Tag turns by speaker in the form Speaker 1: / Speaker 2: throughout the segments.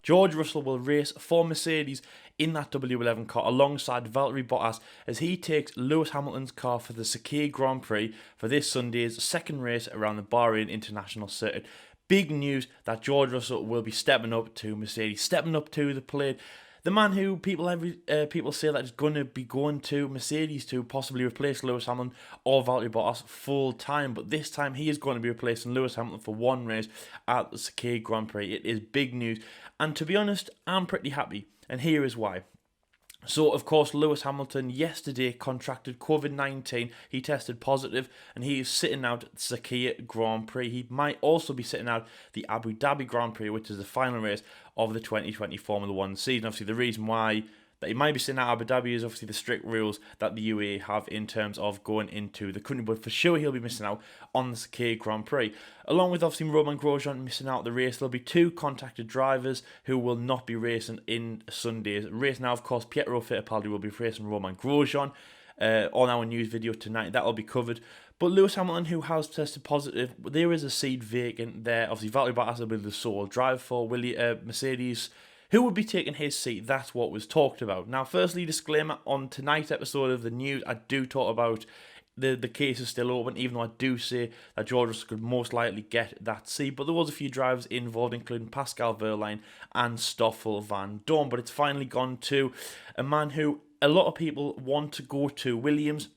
Speaker 1: George Russell will race for Mercedes in that W11 car alongside Valtteri Bottas as he takes Lewis Hamilton's car for the Sakhir Grand Prix for this Sunday's second race around the Bahrain International Circuit. Big news that George Russell will be stepping up to Mercedes, stepping up to the plate. The man who people say that is going to be going to Mercedes to possibly replace Lewis Hamilton or Valtteri Bottas full time, but this time he is going to be replacing Lewis Hamilton for one race at the Sakhir Grand Prix. It is big news, and to be honest, I'm pretty happy, and here is why. So, of course, Lewis Hamilton yesterday contracted COVID-19. He tested positive and he is sitting out the Sakhir Grand Prix. He might also be sitting out the Abu Dhabi Grand Prix, which is the final race of the 2020 Formula 1 season. Obviously, the reason why that he might be sitting out Abu Dhabi is obviously the strict rules that the UAE have in terms of going into the country, but for sure he'll be missing out on the Sakhir Grand Prix. Along with obviously Romain Grosjean missing out the race, there'll be two contacted drivers who will not be racing in Sunday's race. Now, of course, Pietro Fittipaldi will be racing Romain Grosjean on our news video tonight. That'll be covered. But Lewis Hamilton, who has tested positive, there is a seat vacant there. Obviously, Valtteri Bottas will be the sole driver for Mercedes. Who would be taking his seat? That's what was talked about. Now, firstly, disclaimer, on tonight's episode of the news, I do talk about the case is still open, even though I do say that George Russell could most likely get that seat. But there was a few drivers involved, including Pascal Wehrlein and Stoffel Van Dorn. But it's finally gone to a man who a lot of people want to go to, Williams.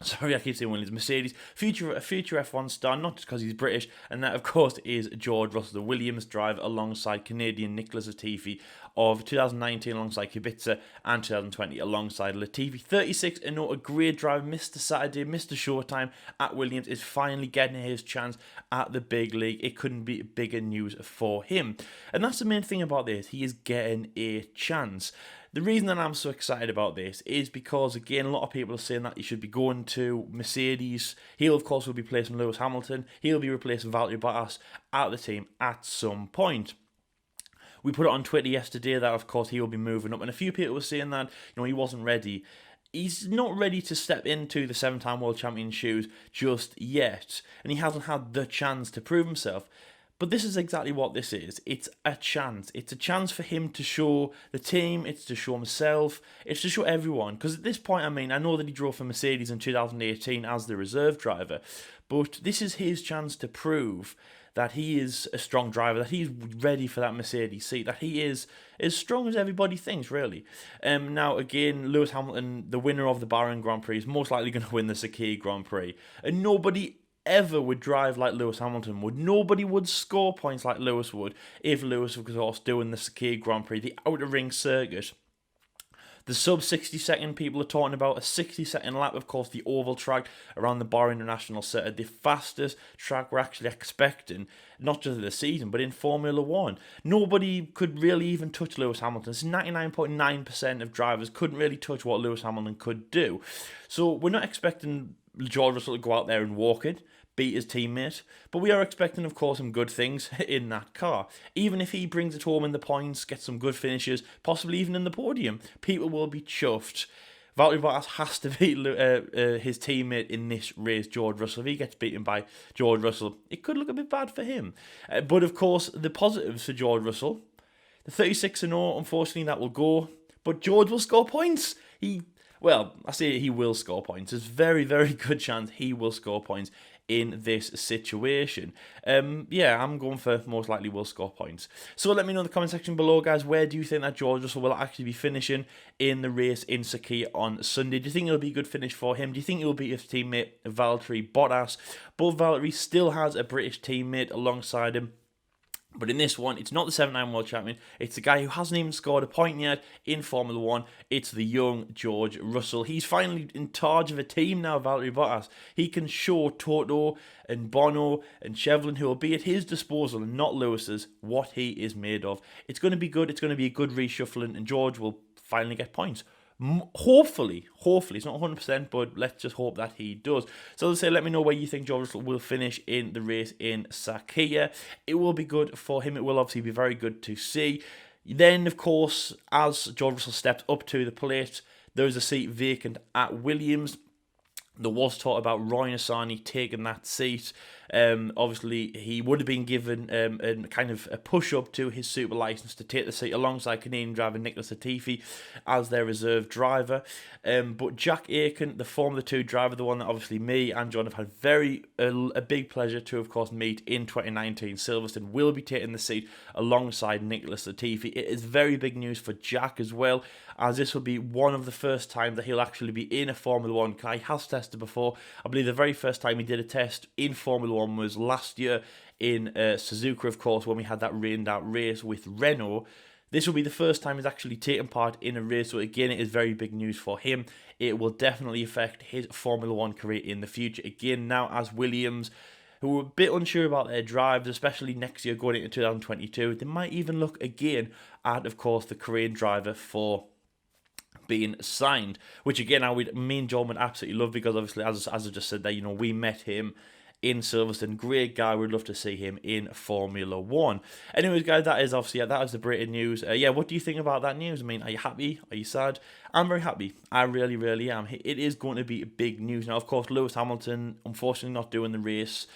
Speaker 1: Sorry, I keep saying Williams. Mercedes, future F1 star, not just because he's British, and that, of course, is George Russell, the Williams driver, alongside Canadian Nicholas Latifi of 2019 alongside Kubica and 2020 alongside Latifi. 36-0, a great driver, Mr. Saturday, Mr. Showtime at Williams, is finally getting his chance at the big league. It couldn't be bigger news for him. And that's the main thing about this. He is getting a chance. The reason that I'm so excited about this is because, again, a lot of people are saying that he should be going to Mercedes. He'll, of course, will be replacing Lewis Hamilton. He'll be replacing Valtteri Bottas at the team at some point. We put it on Twitter yesterday that, of course, he will be moving up. And a few people were saying that, he wasn't ready. He's not ready to step into the 7-time world champion shoes just yet. And he hasn't had the chance to prove himself. But this is exactly what this is. It's a chance. It's a chance for him to show the team. It's to show himself. It's to show everyone. Because at this point, I know that he drove for Mercedes in 2018 as the reserve driver. But this is his chance to prove that he is a strong driver, that he's ready for that Mercedes seat, that he is as strong as everybody thinks, really. Now, again, Lewis Hamilton, the winner of the Bahrain Grand Prix, is most likely going to win the Sakhir Grand Prix. And nobody ever would drive like Lewis Hamilton would. Nobody would score points like Lewis would if Lewis was, of course, doing the Sakhir Grand Prix, the outer ring circuit. The sub 60 second, people are talking about a 60-second lap, of course, the oval track around the Bahrain International Circuit, the fastest track we're actually expecting, not just of the season, but in Formula 1. Nobody could really even touch Lewis Hamilton. 99.9% of drivers couldn't really touch what Lewis Hamilton could do. So we're not expecting George Russell to go out there and walk it, beat his teammate, but we are expecting, of course, some good things in that car. Even if he brings it home in the points, gets some good finishes, possibly even in the podium, people will be chuffed. Valtteri Bottas has to beat his teammate in this race, George Russell. If he gets beaten by George Russell, it could look a bit bad for him. But, of course, the positives for George Russell, the 36-0, unfortunately, that will go, but George will score points. I say he will score points. There's a very, very good chance he will score points in this situation. I'm going for most likely will score points. So let me know in the comment section below, guys, where do you think that George Russell will actually be finishing in the race in Sakhir on Sunday? Do you think it'll be a good finish for him? Do you think it will be his teammate Valtteri Bottas? But Valtteri still has a British teammate alongside him. But in this one, it's not the 7-time world champion. It's the guy who hasn't even scored a point yet in Formula 1. It's the young George Russell. He's finally in charge of a team now, Valtteri Bottas. He can show Toto and Bono and Chevron, who will be at his disposal and not Lewis's, what he is made of. It's going to be good. It's going to be a good reshuffling, and George will finally get points. Hopefully, it's not 100%, but let's just hope that he does. So as I say, let me know where you think George Russell will finish in the race in Sakhir. It will be good for him. It will obviously be very good to see. Then, of course, as George Russell steps up to the plate, there's a seat vacant at Williams. There was talk about Roy Nissany taking that seat. Obviously, he would have been given a kind of a push-up to his super license to take the seat alongside Canadian driver Nicholas Latifi as their reserve driver. But Jack Aitken, the Formula 2 driver, the one that obviously me and John have had a big pleasure to, of course, meet in 2019, Silverstone, will be taking the seat alongside Nicholas Latifi. It is very big news for Jack as well, as this will be one of the first times that he'll actually be in a Formula 1 car. He has tested before. I believe the very first time he did a test in Formula 1 was last year in Suzuka, of course, when we had that rained out race with Renault. This will be the first time he's actually taken part in a race, so again, it is very big news for him. It will definitely affect his Formula 1 career in the future. Again, now as Williams, who were a bit unsure about their drives, especially next year going into 2022, they might even look again at, of course, the Korean driver for being signed, which again, me and John would absolutely love, because obviously, as I just said there, we met him in Silverstone. Great guy. We'd love to see him in Formula 1. Anyways, guys, that is the breaking news. What do you think about that news? I mean, are you happy? Are you sad? I'm very happy. I really, really am. It is going to be big news. Now, of course, Lewis Hamilton, unfortunately not doing the race.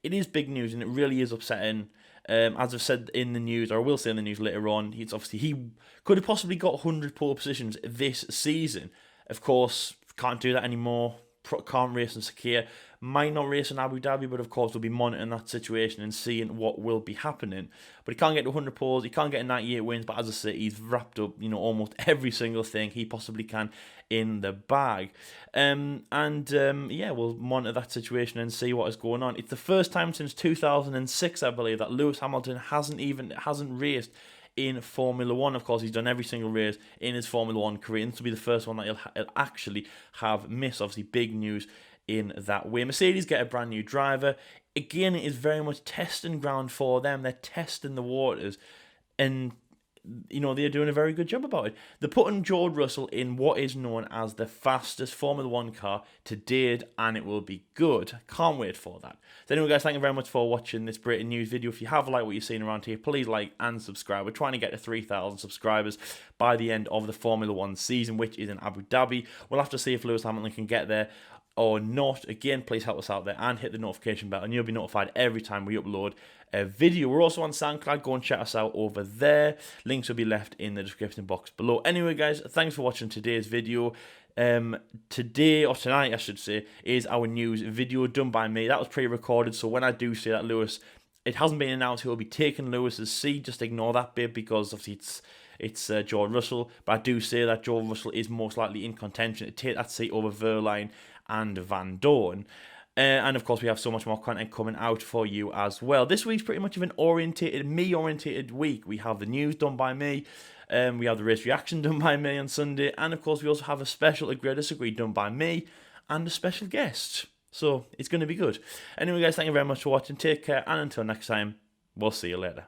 Speaker 1: It is big news, and it really is upsetting. As I've said in the news, or I will say in the news later on, he could have possibly got 100 pole positions this season. Of course, can't do that anymore. Can't race in Sakhir. Might not race in Abu Dhabi, but of course we'll be monitoring that situation and seeing what will be happening. But he can't get to 100 poles, he can't get 98 wins, but as I say, he's wrapped up, almost every single thing he possibly can in the bag. We'll monitor that situation and see what is going on. It's the first time since 2006, I believe, that Lewis Hamilton hasn't raced in Formula 1. Of course, he's done every single race in his Formula 1 career, and this will be the first one that he'll actually have missed. Obviously, big news in that way. Mercedes get a brand new driver. Again, it is very much testing ground for them. They're testing the waters, and they're doing a very good job about it. They're putting George Russell in what is known as the fastest Formula 1 car to date, and it will be good. Can't wait for that. So anyway, guys, thank you very much for watching this breaking news video. If you have liked what you're seeing around here, please like and subscribe. We're trying to get to 3,000 subscribers by the end of the Formula 1 season, which is in Abu Dhabi. We'll have to see if Lewis Hamilton can get there or not. Again, please help us out there and hit the notification bell, and you'll be notified every time we upload a video. We're also on SoundCloud. Go and check us out over there. Links will be left in the description box below. Anyway, guys, thanks for watching today's video. Today, or tonight I should say, is our news video done by me. That was pre-recorded, so when I do say that it hasn't been announced who will be taking Lewis's seat, just ignore that bit, because obviously it's George Russell. But I do say that George Russell is most likely in contention to take that seat over Verline and Van Dorn. And of course, we have so much more content coming out for you as well. This week's pretty much of an me-orientated week. We have the news done by me, we have the race reaction done by me on Sunday, and of course, we also have a special Agree or Disagree done by me and a special guest. So it's going to be good. Anyway, guys, thank you very much for watching. Take care, and until next time, we'll see you later.